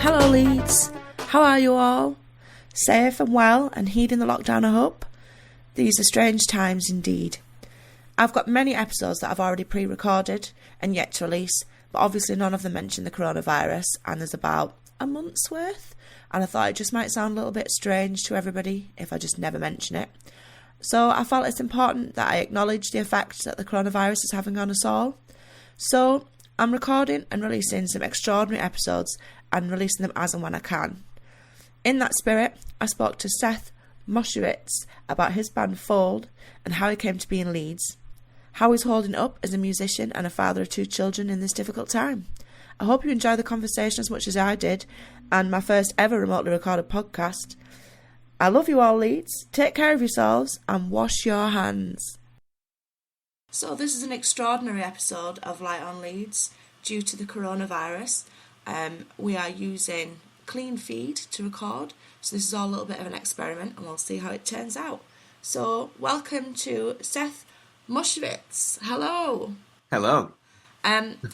Hello Leeds, how are you all? Safe and well and heeding the lockdown, I hope? These are strange times indeed. I've got many episodes that I've already pre-recorded and yet to release, but obviously none of them mention the coronavirus, and there's about a month's worth, and I thought it just might sound a little bit strange to everybody if I just never mention it. So I felt it's important that I acknowledge the effect that the coronavirus is having on us all. So I'm recording and releasing some extraordinary episodes and releasing them as and when I can. In that spirit, I spoke to Seth Mowshowitz about his band Fold and how he came to be in Leeds, how he's holding up as a musician and a father of 2 children in this difficult time. I hope you enjoy the conversation as much as I did, and my first ever remotely recorded podcast. I love you all, Leeds. Take care of yourselves and wash your hands. So this is an extraordinary episode of Light on Leeds due to the coronavirus. We are using clean feed to record, so this is all a little bit of an experiment and we'll see how it turns out. So welcome to Seth Mowshowitz. Hello. Hello.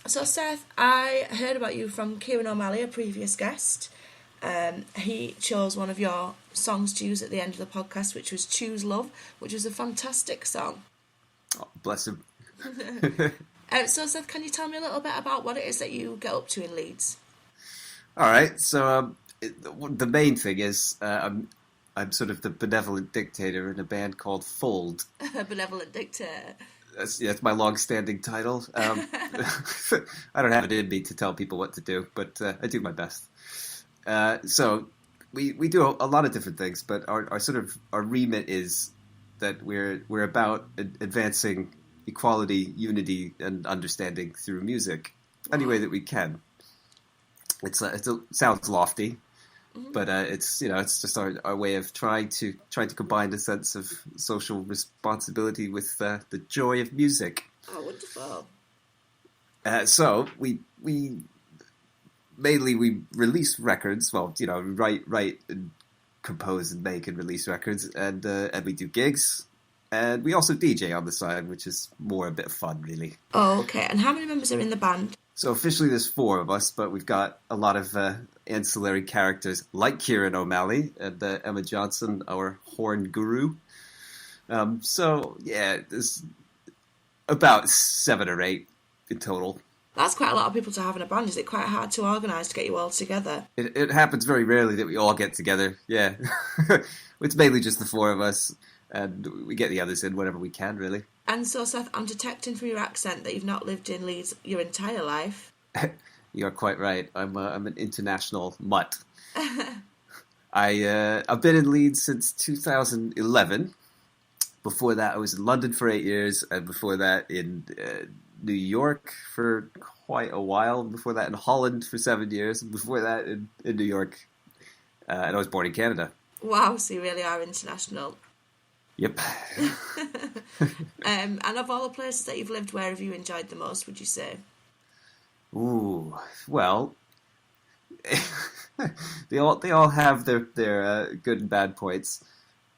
So Seth, I heard about you from Kieran O'Malley, a previous guest. He chose one of your songs to use at the end of the podcast, which was Choose Love, which was a fantastic song. Oh, bless him. So Seth, can you tell me a little bit about what it is that you get up to in Leeds? All right. So the main thing is I'm sort of the benevolent dictator in a band called Fold. Benevolent dictator. That's my long-standing title. I don't have it in me to tell people what to do, but I do my best. So we do a lot of different things, but our remit is that we're about advancing equality, unity, and understanding through music any way that we can. It sounds lofty, but it's just our way of trying to combine a sense of social responsibility with the joy of music. Oh, wonderful! So we mainly release records. Well, write and compose and make and release records, and we do gigs, and we also DJ on the side, which is more a bit of fun, really. Oh, okay. And how many members are in the band? So officially there's 4 of us, but we've got a lot of ancillary characters like Kieran O'Malley and Emma Johnson, our horn guru. So yeah, there's about 7 or 8 in total. That's quite a lot of people to have in a band. Is it quite hard to organise to get you all together? It happens very rarely that we all get together, yeah. It's mainly just the 4 of us, and we get the others in whenever we can, really. And so, Seth, I'm detecting from your accent that you've not lived in Leeds your entire life. You're quite right. I'm an international mutt. I've been in Leeds since 2011. Before that, I was in London for 8 years, and before that in New York for quite a while. Before that in Holland for 7 years, and before that in New York. And I was born in Canada. Wow, so you really are international. Yep. And of all the places that you've lived, where have you enjoyed the most, would you say? Ooh, well, they all have their good and bad points,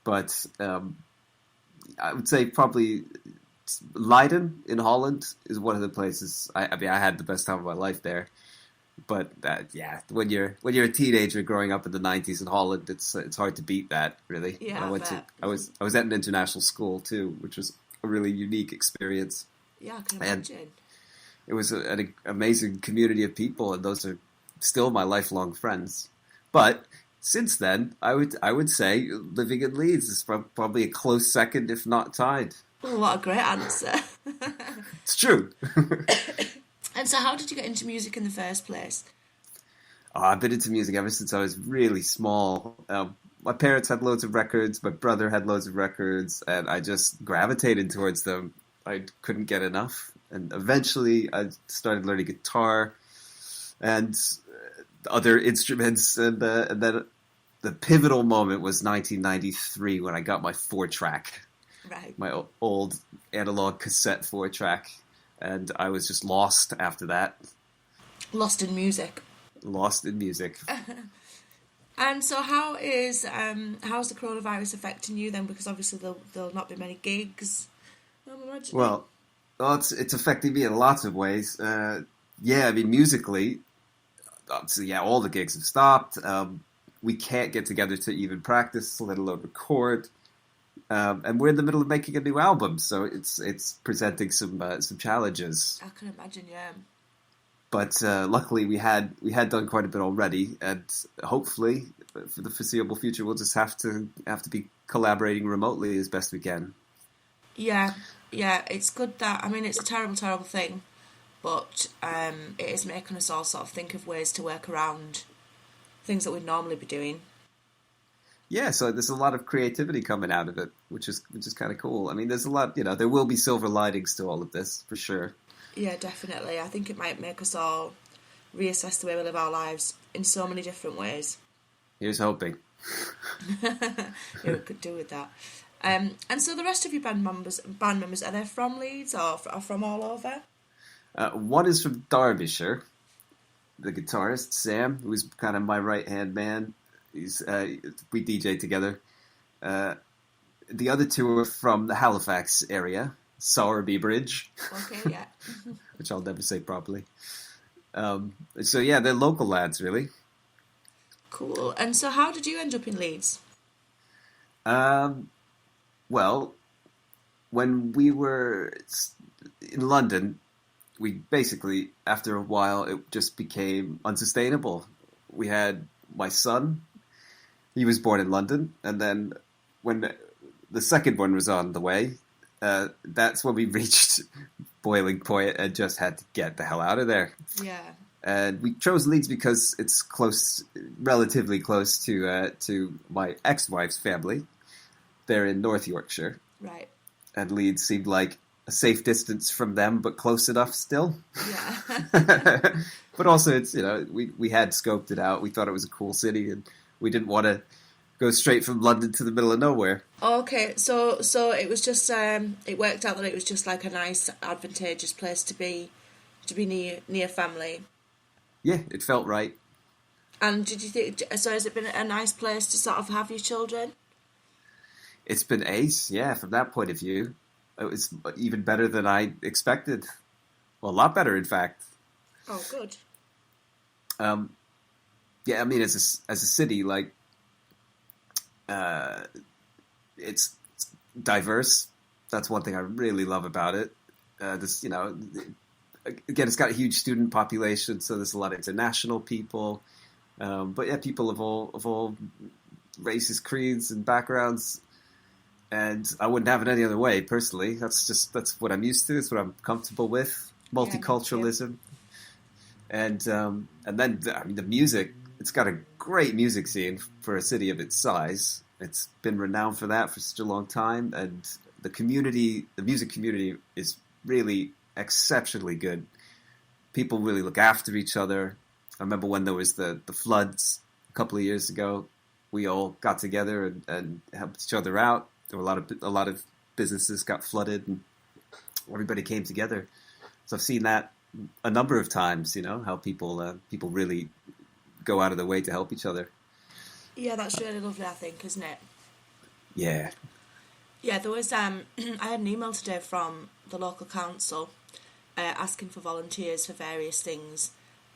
but I would say probably Leiden in Holland is one of the places. I had the best time of my life there. But when you're a teenager growing up in the 90s in Holland, it's hard to beat that, really. Yeah, I was at an international school too, which was a really unique experience. Yeah, I can imagine. And it was an amazing community of people, and those are still my lifelong friends. But since then, I would say living in Leeds is probably a close second, if not tied. Oh, what a great answer! It's true. And so how did you get into music in the first place? Oh, I've been into music ever since I was really small. My parents had loads of records, my brother had loads of records, and I just gravitated towards them. I couldn't get enough. And eventually I started learning guitar and other instruments, and then the pivotal moment was 1993 when I got my 4-track. Right. My old analog cassette 4-track. And I was just lost after that. Lost in music. Lost in music. And so how's the coronavirus affecting you then? Because obviously there'll not be many gigs, I'm imagining. Well, it's affecting me in lots of ways. Musically, so yeah, all the gigs have stopped. We can't get together to even practice, let alone record. And we're in the middle of making a new album, so it's presenting some challenges. I can imagine, yeah. But luckily, we had done quite a bit already, and hopefully, for the foreseeable future, we'll just have to be collaborating remotely as best we can. Yeah, it's good that, I mean, it's a terrible, terrible thing, but it is making us all sort of think of ways to work around things that we'd normally be doing. Yeah, so there's a lot of creativity coming out of it, which is kind of cool. I mean, there's a lot, there will be silver linings to all of this, for sure. Yeah, definitely. I think it might make us all reassess the way we live our lives in so many different ways. Here's hoping. Yeah, we could do with that. And so the rest of your band members, are they from Leeds or from all over? One is from Derbyshire, the guitarist, Sam, who's kind of my right-hand man. We DJ together. The other two are from the Halifax area, Sowerby Bridge. Okay, yeah. Which I'll never say properly. So yeah, they're local lads, really. Cool. And so how did you end up in Leeds? Well, when we were in London, we basically, after a while, it just became unsustainable. We had my son. He was born in London, and then when the second one was on the way, that's when we reached boiling point and just had to get the hell out of there. Yeah. And we chose Leeds because it's relatively close to my ex-wife's family. They're in North Yorkshire. Right. And Leeds seemed like a safe distance from them, but close enough still. Yeah. But also, it's we had scoped it out. We thought it was a cool city, and we didn't want to go straight from London to the middle of nowhere. Okay, so it was just it worked out that it was just like a nice, advantageous place to be near family. Yeah, it felt right. And did you think? So has it been a nice place to sort of have your children? It's been ace, yeah. From that point of view, it was even better than I expected. Well, a lot better, in fact. Oh, good. Yeah, I mean, as a city, like, it's diverse. That's one thing I really love about it. Again, it's got a huge student population, so there's a lot of international people. But yeah, people of all races, creeds, and backgrounds. And I wouldn't have it any other way, personally. That's what I'm used to. It's what I'm comfortable with. Multiculturalism. And then the music. It's got a great music scene for a city of its size. It's been renowned for that for such a long time, and the music community is really exceptionally good. People really look after each other. I remember when there was the floods a couple of years ago, we all got together and helped each other out. There were a lot of businesses got flooded, and everybody came together. So I've seen that a number of times. How people really go out of their way to help each other. Yeah, that's really lovely, I think, isn't it? Yeah. Yeah, there was I had an email today from the local council asking for volunteers for various things,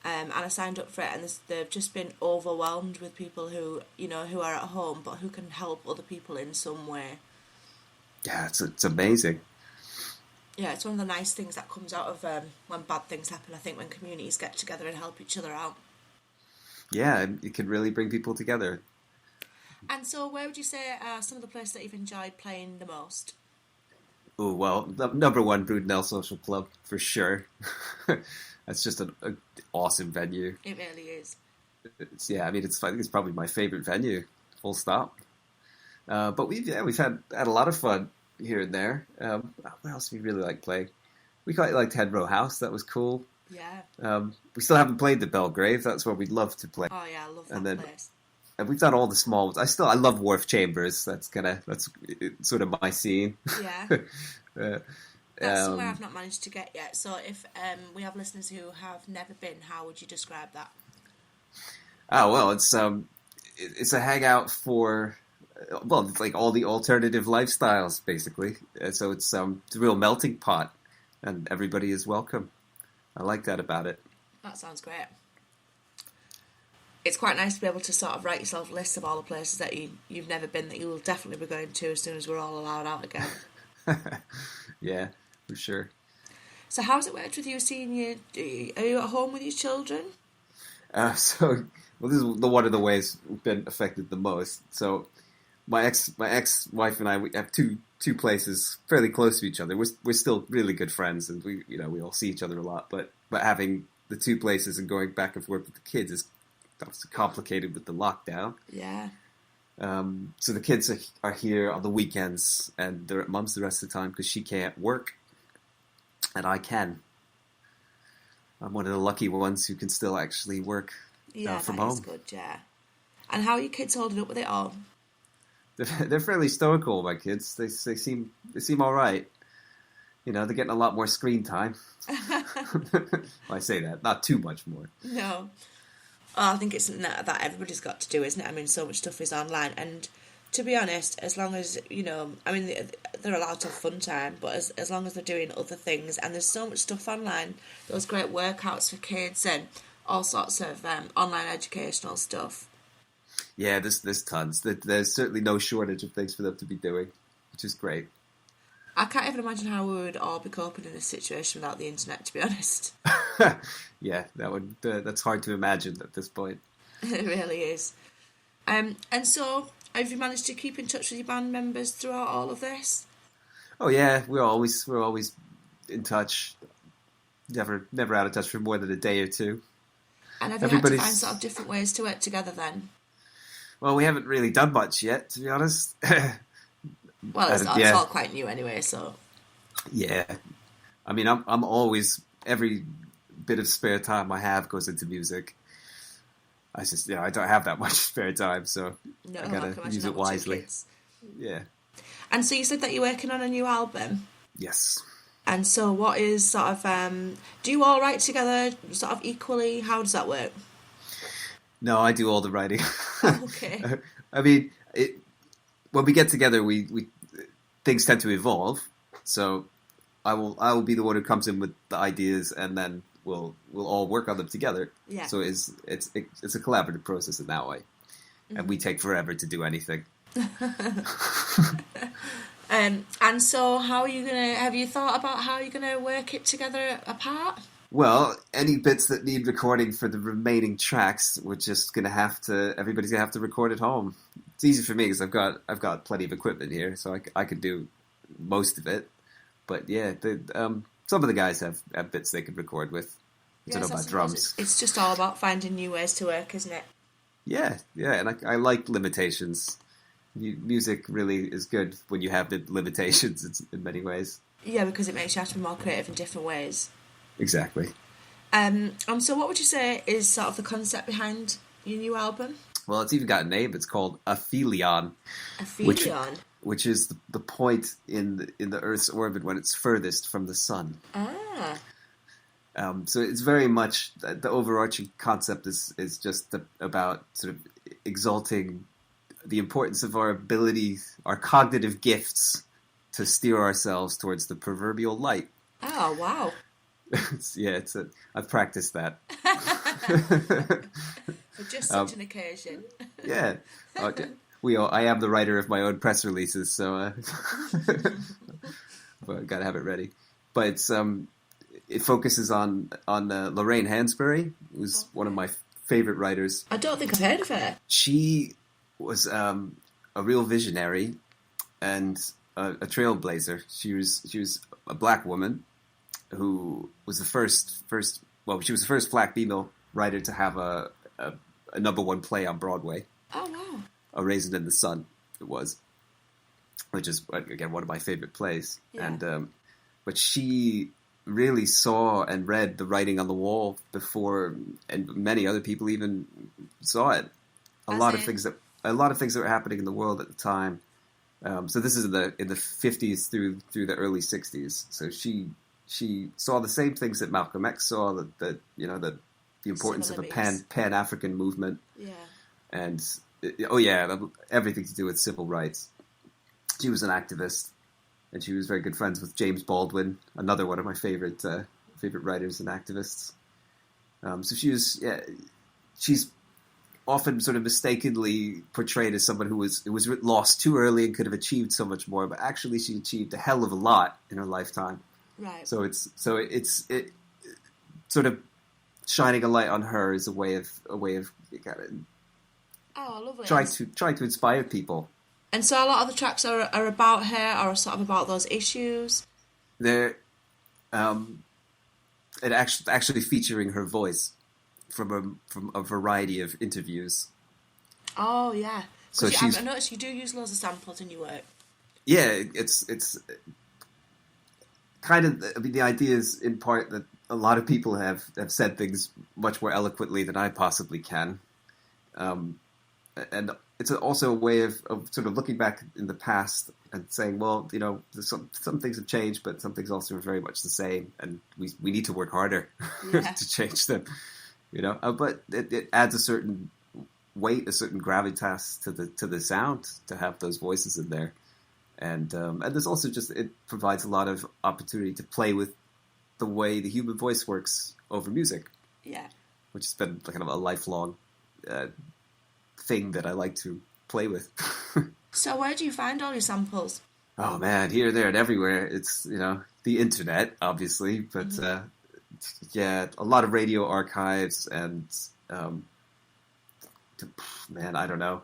and I signed up for it, and they've just been overwhelmed with people who are at home but who can help other people in some way. Yeah, it's amazing. Yeah, it's one of the nice things that comes out of when bad things happen, I think, when communities get together and help each other out. Yeah, it can really bring people together. And so where would you say are some of the places that you've enjoyed playing the most? Oh, well, number one, Brudenell Social Club, for sure. That's just an awesome venue. It really is. I think it's probably my favorite venue, full stop. But we've had a lot of fun here and there. Where else do we really like playing? We quite liked Head Row House, that was cool. Yeah. We still haven't played the Belgrave. That's where we'd love to play. Oh yeah, I love that place. And we've done all the small ones. I love Wharf Chambers. That's sort of my scene. Yeah. That's somewhere I've not managed to get yet. So if we have listeners who have never been, how would you describe that? Oh well, it's a hangout for it's like all the alternative lifestyles basically. So it's a real melting pot, and everybody is welcome. I like that about it. That sounds great. it's quite nice to be able to sort of write yourself lists of all the places that you've never been that you will definitely be going to as soon as we're all allowed out again. Yeah, for sure. So how's it worked with you seeing are you at home with your children? Well, this is one of the ways we've been affected the most. So my ex-wife and I, we have two places fairly close to each other. We're still really good friends, and we all see each other a lot. But having the two places and going back and forth with the kids is obviously complicated with the lockdown. Yeah. So the kids are here on the weekends, and they're at mum's the rest of the time because she can't work, and I can. I'm one of the lucky ones who can still actually work from home. Yeah, that is good, yeah. And how are your kids holding up with it all? They're fairly stoical, my kids. They seem all right. They're getting a lot more screen time. Well, I say that, not too much more. No. Oh, I think it's something that everybody's got to do, isn't it? I mean, so much stuff is online, and to be honest, as long as, they're allowed to have fun time, but as long as they're doing other things, and there's so much stuff online, those great workouts for kids and all sorts of online educational stuff. Yeah, there's tons. There's certainly no shortage of things for them to be doing, which is great. I can't even imagine how we would all be coping in this situation without the internet, to be honest. Yeah, that's hard to imagine at this point. It really is. And so, have you managed to keep in touch with your band members throughout all of this? Oh yeah, we're always in touch. Never out of touch for more than a day or two. And have you had to find sort of different ways to work together then? Well, we haven't really done much yet, to be honest. Well, it's all quite new anyway, so. Yeah. I mean, I'm always, every bit of spare time I have goes into music. I just, I don't have that much spare time, so I gotta use it wisely. Yeah. And so you said that you're working on a new album? Yes. And so what is sort of, do you all write together sort of equally? How does that work? No, I do all the writing. Okay. I mean, when we get together, we things tend to evolve. So I will be the one who comes in with the ideas, and then we'll all work on them together. Yeah. So it's a collaborative process in that way, and we take forever to do anything. And so have you thought about how you're gonna work it together apart? Well, any bits that need recording for the remaining tracks, everybody's gonna have to record at home. It's easy for me because I've got plenty of equipment here, so I could do most of it. But yeah, some of the guys have bits they could record with. I don't know about drums. It's just all about finding new ways to work, isn't it? Yeah, and I like limitations. Music really is good when you have the limitations in many ways. Yeah, because it makes you have to be more creative in different ways. Exactly. And so what would you say is sort of the concept behind your new album? Well, it's even got a name. It's called Aphelion. Aphelion? Which is the point in the Earth's orbit when it's furthest from the sun. Ah. So it's very much, the overarching concept is just about sort of exalting the importance of our abilities, our cognitive gifts, to steer ourselves towards the proverbial light. Oh, wow. I've practiced that. For just such an occasion. Yeah. I am the writer of my own press releases, so but I gotta have it ready. But it focuses on Lorraine Hansberry, who's one of my favorite writers. I don't think I've heard of her. She was a real visionary and a trailblazer. She was a black woman who was the first she was the first black female writer to have a number one play on Broadway. Oh wow! A Raisin in the Sun, it was, which is again one of my favorite plays. Yeah. And but she really saw and read the writing on the wall before, and many other people even saw it. A lot of things that were happening in the world at the time. So this is in the 50s through the early 60s. So she saw the same things that Malcolm X saw, the importance of a pan-African movement. Yeah. And everything to do with civil rights. She was an activist, and she was very good friends with James Baldwin, another one of my favorite writers and activists. So she's often sort of mistakenly portrayed as someone who was lost too early and could have achieved so much more, but actually she achieved a hell of a lot in her lifetime. Right. So it's sort of shining a light on her is a way of kind of lovely. trying to inspire people. And so a lot of the tracks are about her, or sort of about those issues. They're it actually featuring her voice from a variety of interviews. Oh yeah. So I noticed you do use loads of samples in your work. Yeah, it's kind of, I mean, the idea is in part that a lot of people have said things much more eloquently than I possibly can. And it's also a way of sort of looking back in the past and saying, well, you know, some things have changed, but some things also are very much the same, and we need to work harder to change them. You know, but it adds a certain weight, a certain gravitas to the sound to have those voices in there, and there's also just, it provides a lot of opportunity to play with the way the human voice works over music. Yeah, which has been kind of a lifelong thing that I like to play with. So where do you find all your samples? Oh man, here, there, and everywhere. It's, you know, the internet, obviously, but yeah, a lot of radio archives and man, I don't know.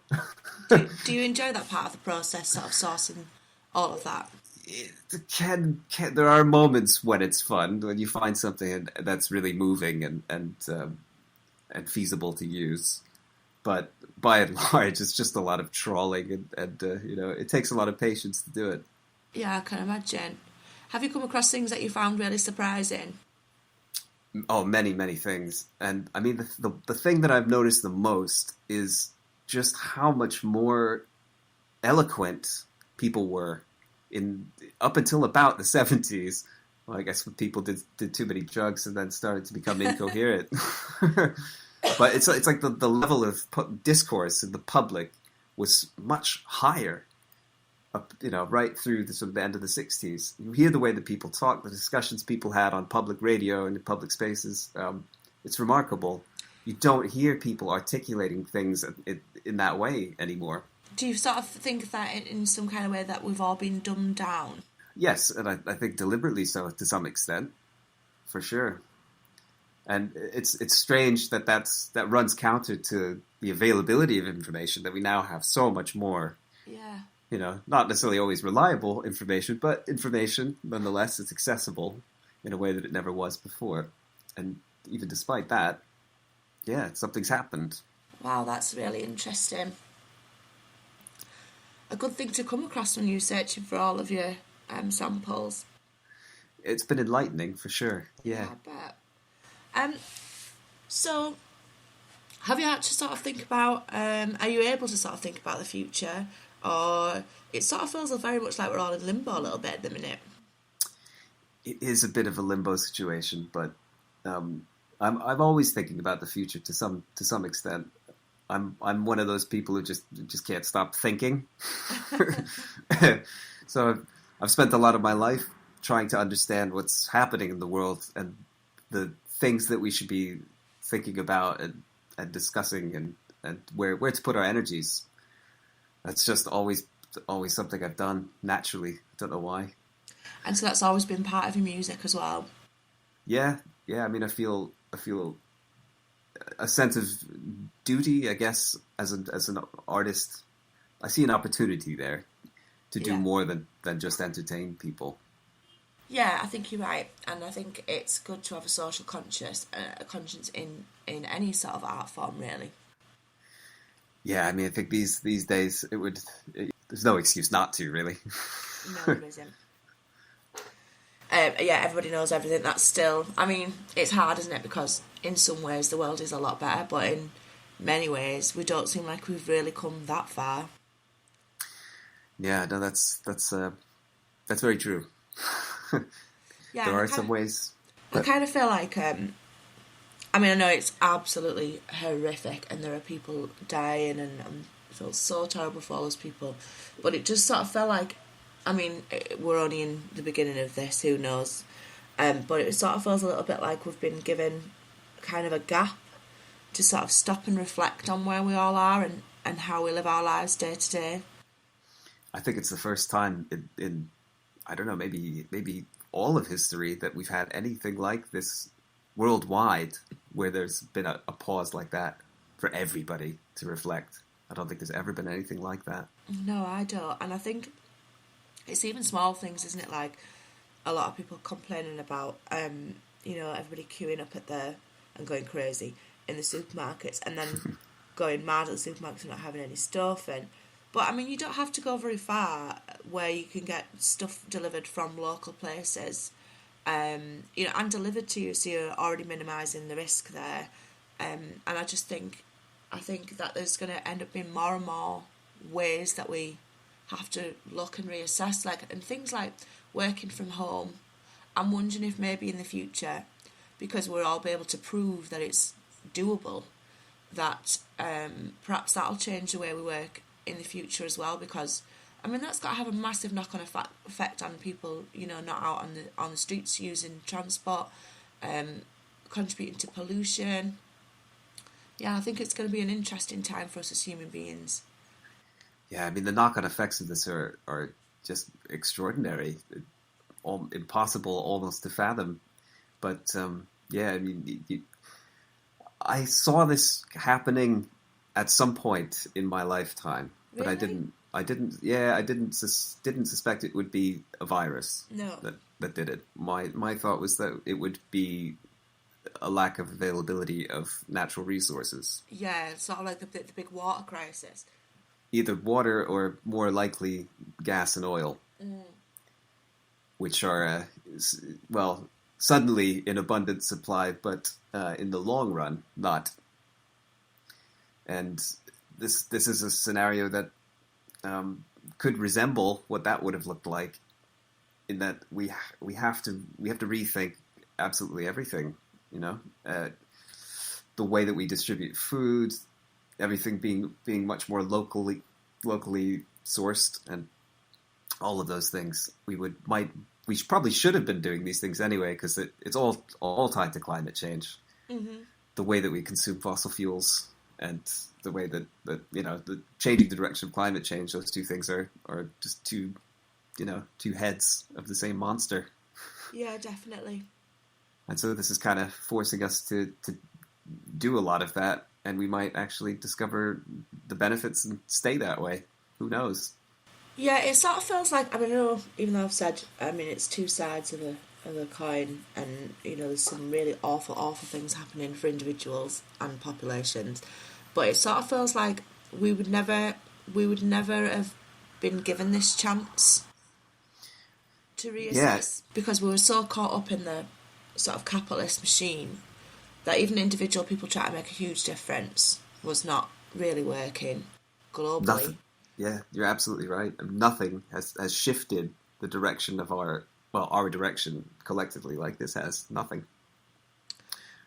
Do you enjoy that part of the process, sort of sourcing all of that? There are moments when it's fun, when you find something that's really moving and feasible to use. But by and large, it's just a lot of trawling, and you know, it takes a lot of patience to do it. Yeah, I can imagine. Have you come across things that you found really surprising? Oh, many, many things. And I mean, the thing that I've noticed the most is just how much more eloquent people were up until about the 70s. Well, I guess when people did too many drugs and then started to become incoherent. But it's like the level of discourse in the public was much higher, you know, right through the sort of the end of the 60s. You hear the way that people talk, the discussions people had on public radio and in public spaces. It's remarkable. You don't hear people articulating things in that way anymore. Do you sort of think that in some kind of way that we've all been dumbed down? Yes, and I think deliberately so to some extent, for sure. And it's strange that runs counter to the availability of information, that we now have so much more. Yeah. You know, not necessarily always reliable information, but information nonetheless is accessible in a way that it never was before. And even despite that, yeah, something's happened. Wow, that's really interesting. A good thing to come across when you're searching for all of your samples. It's been enlightening for sure. Yeah, I bet. So, have you had to sort of think about, are you able to sort of think about the future? Or it sort of feels very much like we're all in limbo a little bit at the minute. It is a bit of a limbo situation, but I'm always thinking about the future to some extent. I'm one of those people who just can't stop thinking. So I've spent a lot of my life trying to understand what's happening in the world and the things that we should be thinking about and discussing and where to put our energies. That's just always something I've done naturally. I don't know why. And so that's always been part of your music as well. Yeah. I mean, I feel a sense of duty, I guess, as an artist. I see an opportunity there to do more than just entertain people. Yeah, I think you're right, and I think it's good to have a social conscience in any sort of art form, really. Yeah, I mean, I think these days there's no excuse not to, really. No, there isn't. Yeah, everybody knows everything. That's still, I mean, it's hard, isn't it? Because in some ways the world is a lot better, but in many ways we don't seem like we've really come that far. Yeah, no, that's very true. Yeah, there are some ways. I kind of feel like, I mean, I know it's absolutely horrific and there are people dying and I feel so terrible for all those people, but it just sort of felt like, I mean, we're only in the beginning of this, who knows, but it sort of feels a little bit like we've been given kind of a gap to sort of stop and reflect on where we all are and how we live our lives day to day. I think it's the first time in I don't know, maybe all of history that we've had anything like this worldwide, where there's been a pause like that for everybody to reflect. I don't think there's ever been anything like that. No, I don't. And I think it's even small things, isn't it? Like a lot of people complaining about, everybody queuing up and going crazy in the supermarkets, and then going mad at the supermarkets and not having any stuff. But I mean, you don't have to go very far where you can get stuff delivered from local places, and delivered to you, so you're already minimising the risk there. And I think that there's going to end up being more and more ways that we have to look and reassess, and things like working from home. I'm wondering if maybe in the future, because we'll all be able to prove that it's doable, that perhaps that'll change the way we work in the future as well, because I mean that's got to have a massive knock-on effect on people, not out on the streets using transport, contributing to pollution. Yeah, I think it's going to be an interesting time for us as human beings. Yeah, I mean the knock-on effects of this are just extraordinary, impossible almost to fathom. But I mean, I saw this happening at some point in my lifetime, but Really? I didn't suspect it would be a virus. No. that did it. My thought was that it would be a lack of availability of natural resources. Yeah, sort of like the big water crisis. Either water or more likely gas and oil, which are suddenly in abundant supply, but in the long run not. And this is a scenario that could resemble what that would have looked like, in that we have to rethink absolutely everything. The way that we distribute food, everything being much more locally sourced, and all of those things. We probably should have been doing these things anyway, because it's all tied to climate change. Mm-hmm. The way that we consume fossil fuels, and the way that the changing the direction of climate change, those two things are just two heads of the same monster. Yeah, definitely. And so this is kind of forcing us to do a lot of that, and we might actually discover the benefits and stay that way. Who knows? Yeah, it sort of feels like, I mean, I know, even though I've said, I mean, it's two sides of a coin, and there's some really awful things happening for individuals and populations, but it sort of feels like we would never have been given this chance to reassess, because we were so caught up in the sort of capitalist machine that even individual people trying to make a huge difference was not really working globally. Nothing. Yeah, you're absolutely right. Nothing has shifted the direction of our direction collectively like this has. Nothing.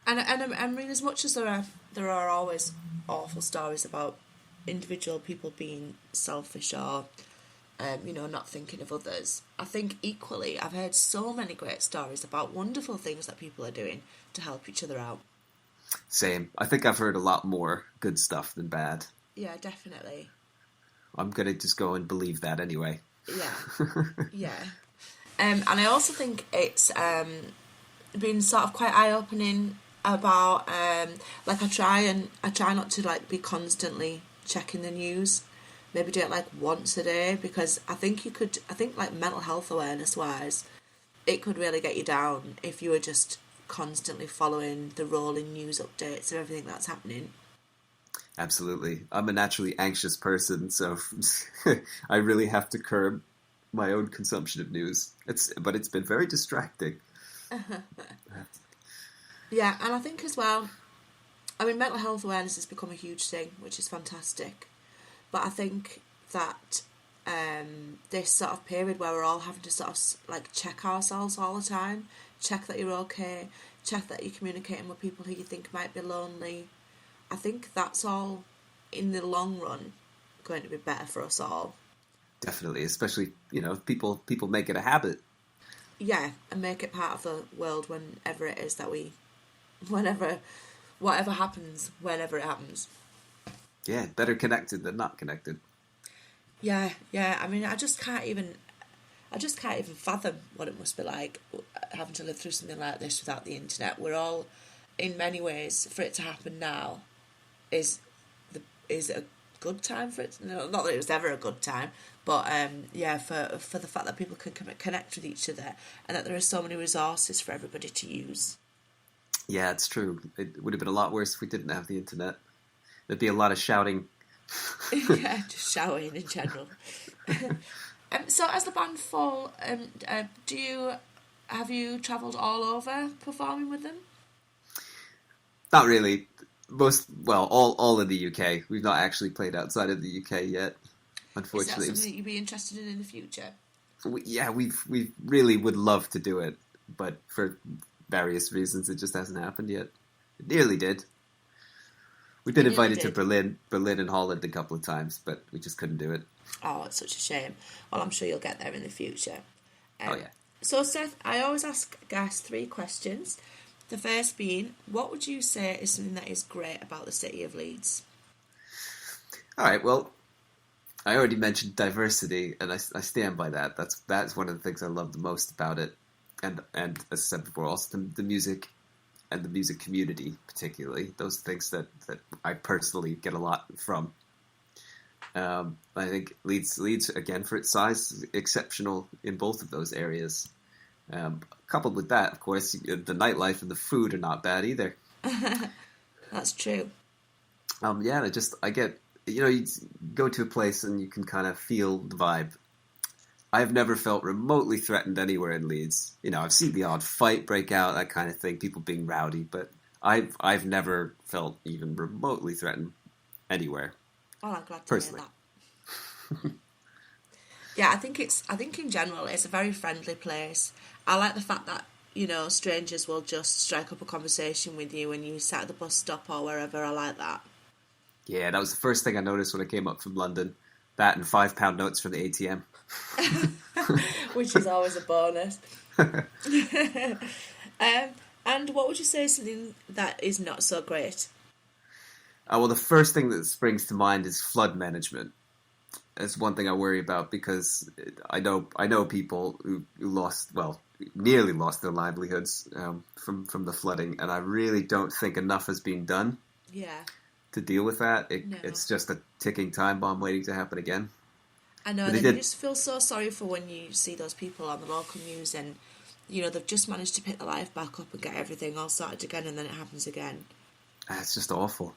And I mean, as much as there are always awful stories about individual people being selfish or not thinking of others, I think equally I've heard so many great stories about wonderful things that people are doing to help each other out. Same. I think I've heard a lot more good stuff than bad. Yeah, definitely. I'm going to just go and believe that anyway. Yeah. Yeah. And I also think it's been sort of quite eye-opening about I try not to be constantly checking the news. Maybe do it once a day, because I think mental health awareness wise, it could really get you down if you were just constantly following the rolling news updates of everything that's happening. Absolutely. I'm a naturally anxious person, so I really have to curb my own consumption of news. But it's been very distracting. Yeah, and I think as well, I mean, mental health awareness has become a huge thing, which is fantastic. But I think that this sort of period where we're all having to sort of check ourselves all the time, check that you're okay, check that you're communicating with people who you think might be lonely, I think that's all, in the long run, going to be better for us all. Definitely, especially, people make it a habit. Yeah, and make it part of the world whenever whatever happens, whenever it happens. Yeah, better connected than not connected. Yeah. I mean, I just can't even fathom what it must be like having to live through something like this without the internet. We're all, in many ways, for it to happen now is a good time for it. No, not that it was ever a good time, but for the fact that people can connect with each other and that there are so many resources for everybody to use. Yeah, it's true. It would have been a lot worse if we didn't have the internet. There'd be a lot of shouting. Yeah, just shouting in general. So as the band Fall, have you travelled all over performing with them? Not really. All in the UK. We've not actually played outside of the UK yet, unfortunately. Is that something that you'd be interested in the future? We really would love to do it, but for various reasons, it just hasn't happened yet. It nearly did. We've been invited to Berlin and Holland a couple of times, but we just couldn't do it. Oh, it's such a shame. Well, I'm sure you'll get there in the future. Oh, yeah. So, Seth, I always ask guests 3 questions. The first being, what would you say is something that is great about the city of Leeds? All right, well, I already mentioned diversity, and I stand by that. That's one of the things I love the most about it. And as I said before, also the music and the music community, particularly. Those things that I personally get a lot from. I think Leeds, again, for its size, is exceptional in both of those areas. Coupled with that, of course, the nightlife and the food are not bad either. That's true. I get, you go to a place and you can kind of feel the vibe. I've never felt remotely threatened anywhere in Leeds. I've seen the odd fight break out, that kind of thing, people being rowdy, but I've never felt even remotely threatened anywhere. Oh, I'm glad to personally hear that. Yeah, I think in general it's a very friendly place. I like the fact that, strangers will just strike up a conversation with you when you sat at the bus stop or wherever. I like that. Yeah, that was the first thing I noticed when I came up from London. That and £5 notes from the ATM. Which is always a bonus. And what would you say is something that is not so great? The first thing that springs to mind is flood management. It's one thing I worry about because I know people who nearly lost their livelihoods from the flooding, and I really don't think enough has been done. Yeah. To deal with that. It's just a ticking time bomb waiting to happen again. I know, you just feel so sorry for when you see those people on the local news and, they've just managed to pick their life back up and get everything all started again, and then it happens again. It's just awful.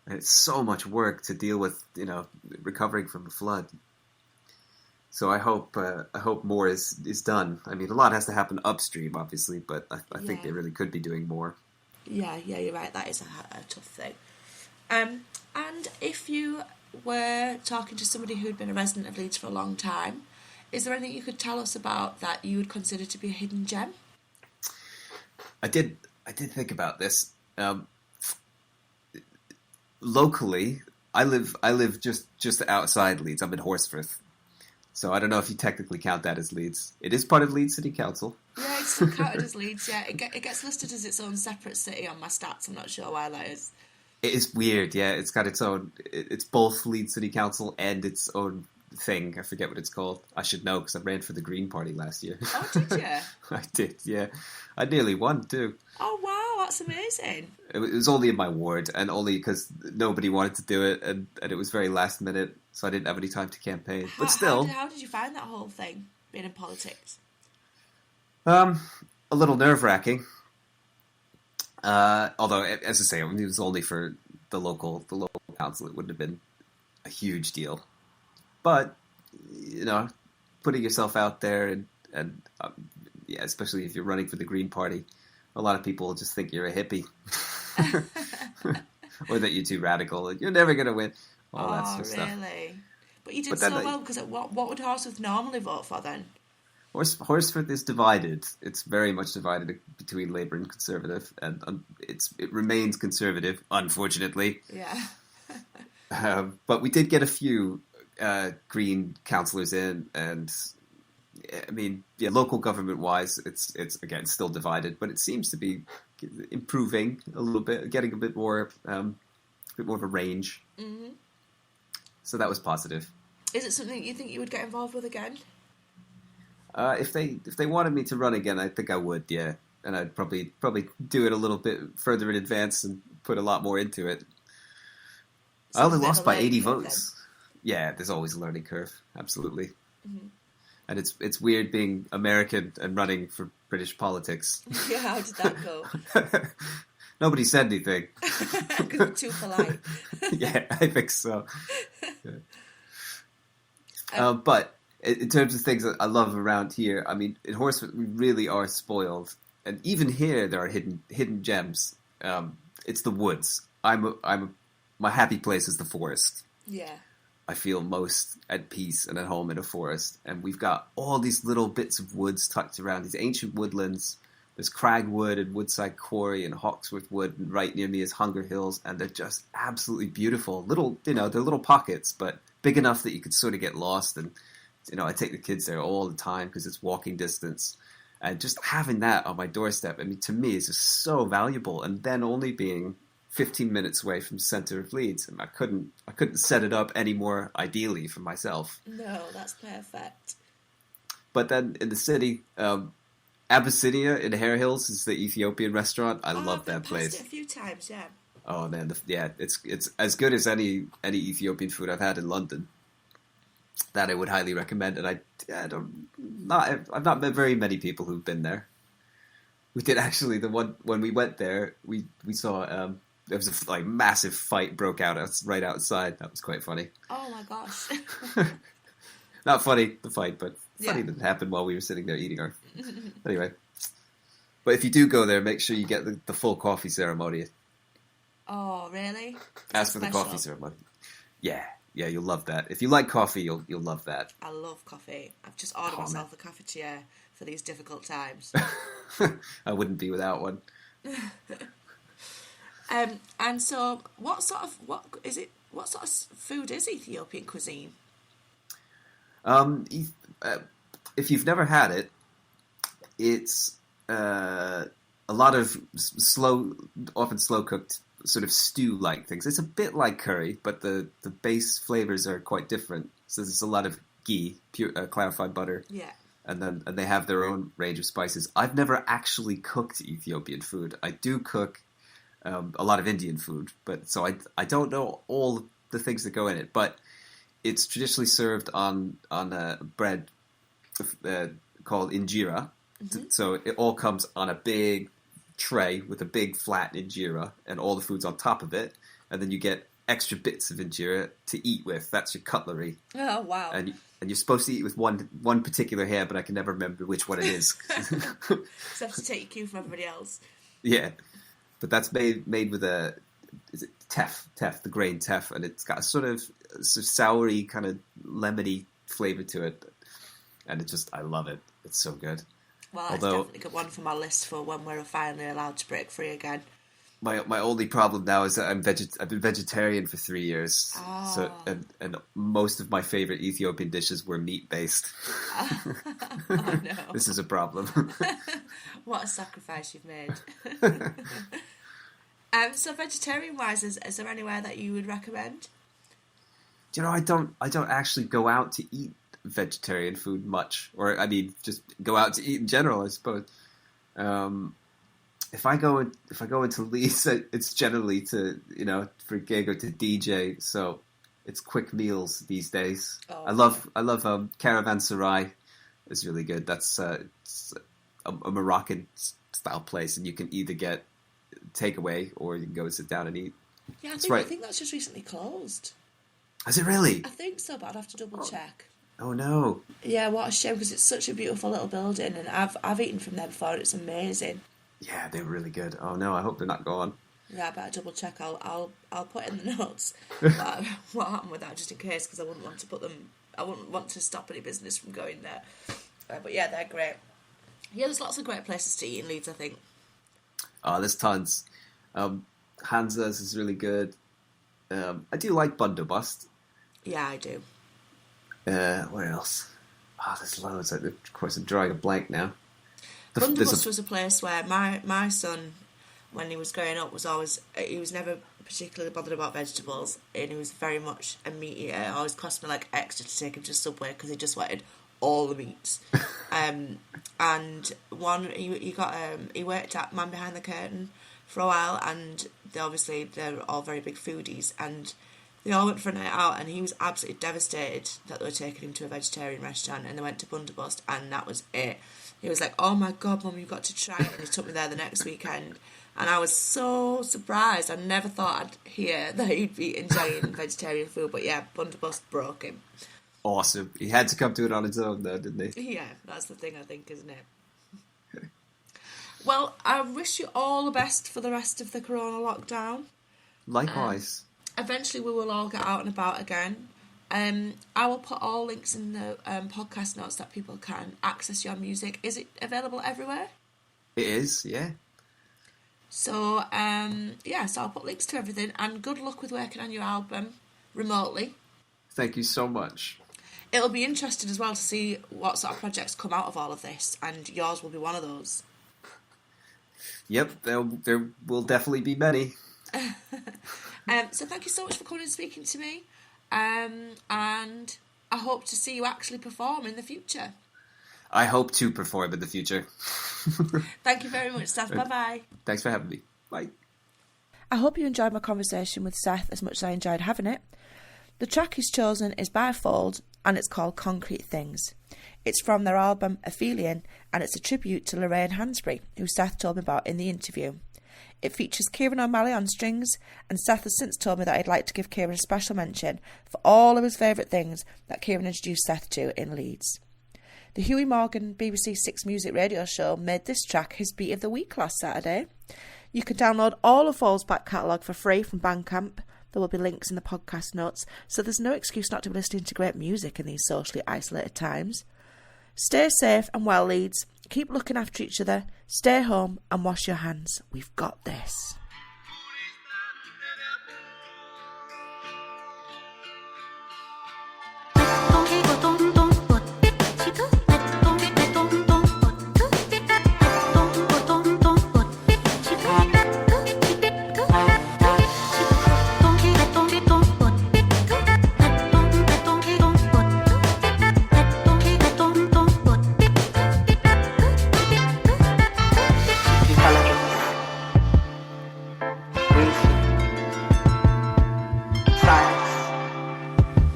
And it's so much work to deal with, recovering from a flood. So I hope more is done. I mean, a lot has to happen upstream, obviously, but I think they really could be doing more. Yeah, you're right. That is a tough thing. And if you were talking to somebody who'd been a resident of Leeds for a long time, is there anything you could tell us about that you would consider to be a hidden gem? I did think about this. Locally, I live just outside Leeds. I'm in Horsforth, so I don't know if you technically count that as Leeds. It is part of Leeds City Council. Yeah, it's still counted as Leeds. Yeah, it gets listed as its own separate city on my stats. I'm not sure why that is. It is weird, yeah. It's got its own. It's both Leeds City Council and its own thing. I forget what it's called. I should know because I ran for the Green Party last year. Oh, did you? I did, yeah. I nearly won too. Oh wow, that's amazing. It was only in my ward, and only because nobody wanted to do it, and it was very last minute, so I didn't have any time to campaign. But still, how did you find that whole thing, being in politics? A little nerve-wracking. Although, as I say, it was only for the local council. It wouldn't have been a huge deal. But, putting yourself out there and especially if you're running for the Green Party, a lot of people will just think you're a hippie. Or that you're too radical and you're never going to win. All that sort of stuff. Really? But you did so well, because what would Horsforth normally vote for then? Horsforth is divided. It's very much divided between Labour and Conservative, and it remains Conservative, unfortunately. Yeah. But we did get a few Green councillors in, and I mean, local government-wise, it's again still divided, but it seems to be improving a little bit, getting a bit more of a range. Mm-hmm. So that was positive. Is it something you think you would get involved with again? If they wanted me to run again, I think I would, yeah. And I'd probably do it a little bit further in advance and put a lot more into it. So I only lost by 80 curve, votes. Yeah, there's always a learning curve, absolutely. Mm-hmm. And it's weird being American and running for British politics. Yeah, how did that go? Nobody said anything. Because we're too polite. Yeah, I think so. Yeah. But in terms of things that I love around here, I mean, in Horsford we really are spoiled, and even here there are hidden gems. It's the woods. My happy place is the forest. Yeah. I feel most at peace and at home in a forest, and we've got all these little bits of woods tucked around these ancient woodlands. There's Cragwood and Woodside Quarry and Hawksworth Wood, and right near me is Hunger Hills, and they're just absolutely beautiful. They're little pockets, but big enough that you could sort of get lost. And I take the kids there all the time because it's walking distance, and just having that on my doorstep, I mean, to me, is just so valuable. And then only being 15 minutes away from the center of Leeds, and I couldn't set it up any more ideally for myself. No, that's perfect. But then in the city, Abyssinia in Hare Hills is the Ethiopian restaurant. I love that place. I've passed it a few times, yeah. Oh man, it's as good as any Ethiopian food I've had in London. That I would highly recommend, and I've not met very many people who've been there. We did actually when we went there, we saw there was a massive fight broke out right outside. That was quite funny. Oh my gosh. Not funny, the fight, but funny Yeah. that it happened while we were sitting there eating our... Anyway. But if you do go there, make sure you get the full coffee ceremony. Oh, really? Ask for the coffee ceremony. Yeah, you'll love that. If you like coffee, you'll love that. I love coffee. I've just ordered myself a cafetiere for these difficult times. I wouldn't be without one. And so, what sort of food is Ethiopian cuisine? If you've never had it, it's a lot of often slow cooked sort of stew-like things. It's a bit like curry, but the base flavors are quite different. So there's a lot of ghee, pure clarified butter. Yeah. And they have their own range of spices. I've never actually cooked Ethiopian food. I do cook a lot of Indian food, but so I don't know all the things that go in it. But it's traditionally served on a bread called injera. Mm-hmm. So it all comes on a big tray with a big flat injera, and all the food's on top of it. And then you get extra bits of injera to eat with. That's your cutlery. Oh wow! And you're supposed to eat with one particular hand, but I can never remember which one it is. So you have to take your cue from everybody else. Yeah, but that's made with is it teff, the grain teff, and it's got a sort of soury, kind of lemony flavor to it, and I love it. It's so good. Well, that's definitely got one for my list for when we're finally allowed to break free again. My only problem now is that I've been vegetarian for 3 years. Oh. So and most of my favorite Ethiopian dishes were meat based. Oh no! This is a problem. What a sacrifice you've made. So vegetarian wise, is there anywhere that you would recommend? I don't actually go out to eat vegetarian food much, or I mean, just go out to eat in general, I suppose. If I go into Leeds, it's generally to for a gig or to DJ, so it's quick meals these days. Oh. I love Caravanserai. It's really good. That's it's a Moroccan style place, and you can either get takeaway or you can go sit down and eat. Yeah, I think that's just recently closed. Is it really? I think so, but I'd have to double check. Oh no! Yeah, what a shame, because it's such a beautiful little building, and I've eaten from there before. And it's amazing. Yeah, they're really good. Oh no, I hope they're not gone. Yeah, I better double check. I'll put in the notes what happened with that, just in case, because I wouldn't want to I wouldn't want to stop any business from going there. But yeah, they're great. Yeah, there's lots of great places to eat in Leeds, I think. Oh, there's tons. Hansa's is really good. I do like Bundobust. Yeah, I do. Where else? Oh, there's loads. Of course, I'm drawing a blank now. Bundobust was a place where my son when he was growing up was always, he was never particularly bothered about vegetables, and he was very much a meat eater. It always cost me like extra to take him to Subway because he just wanted all the meats. And he worked at Man Behind the Curtain for a while, and they're all very big foodies, and they all went for a night out, and he was absolutely devastated that they were taking him to a vegetarian restaurant, and they went to Bunderbust, and that was it. He was like, "Oh my God, Mum, you've got to try it." And he took me there the next weekend, and I was so surprised. I never thought I'd hear that he'd be enjoying vegetarian food, but yeah, Bunderbust broke him. Awesome. He had to come to it on his own, though, didn't he? Yeah, that's the thing, I think, isn't it? Well, I wish you all the best for the rest of the corona lockdown. Likewise. Eventually we will all get out and about again. I will put all links in the podcast notes that people can access your music. Is it available everywhere? It is, yeah. So, so I'll put links to everything, and good luck with working on your album remotely. Thank you so much. It'll be interesting as well to see what sort of projects come out of all of this, and yours will be one of those. Yep, there will definitely be many. So thank you so much for coming and speaking to me, and I hope to see you actually perform in the future. I hope to perform in the future. Thank you very much, Seth. Bye-bye. Thanks for having me. Bye. I hope you enjoyed my conversation with Seth as much as I enjoyed having it. The track he's chosen is by Fold, and it's called Concrete Things. It's from their album Aphelion, and it's a tribute to Lorraine Hansberry, who Seth told me about in the interview. It features Kieran O'Malley on strings, and Seth has since told me that he'd like to give Kieran a special mention for all of his favourite things that Kieran introduced Seth to in Leeds. The Huey Morgan BBC Six Music Radio Show made this track his Beat of the Week last Saturday. You can download all of Fold's back catalogue for free from Bandcamp. There will be links in the podcast notes, so there's no excuse not to be listening to great music in these socially isolated times. Stay safe and well, Leeds. Keep looking after each other. Stay home and wash your hands. We've got this.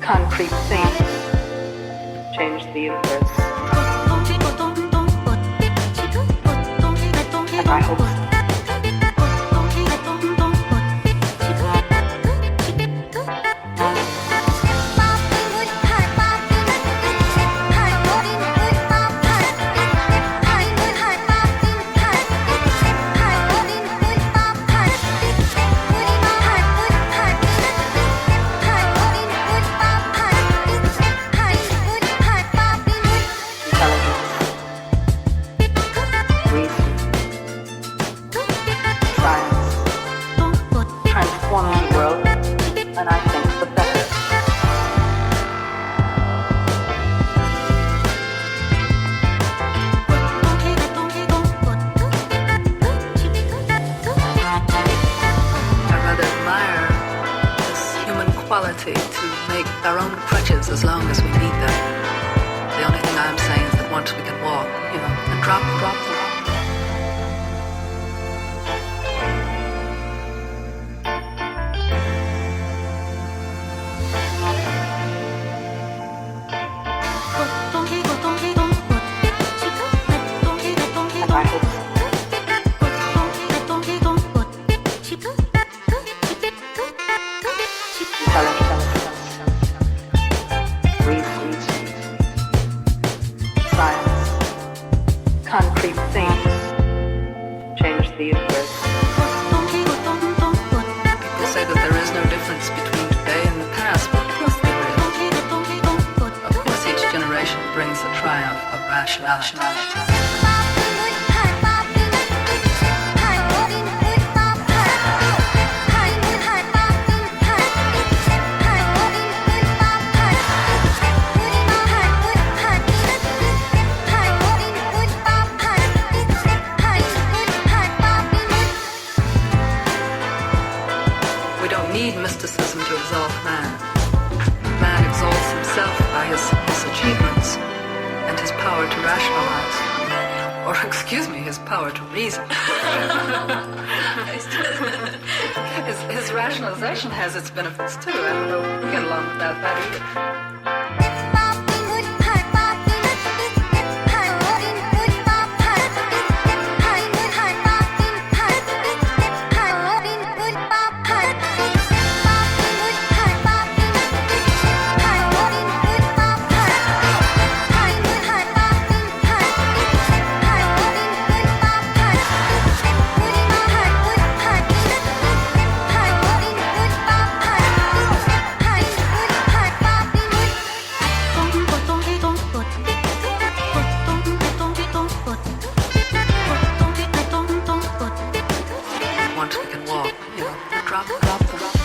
Concrete things change the universe. And I hope to make our own crutches as long as we need them. The only thing I'm saying is that once we can walk, and drop the concrete things change the universe. People say that there is no difference between today and the past, but of course there is. Of course each generation brings the triumph of rationality. We don't need mysticism to exalt man. Man exalts himself by his achievements and his power to rationalize. Or, excuse me, his power to reason. his rationalization has its benefits too. I don't know if we get along without that either. Once we can walk, drop them.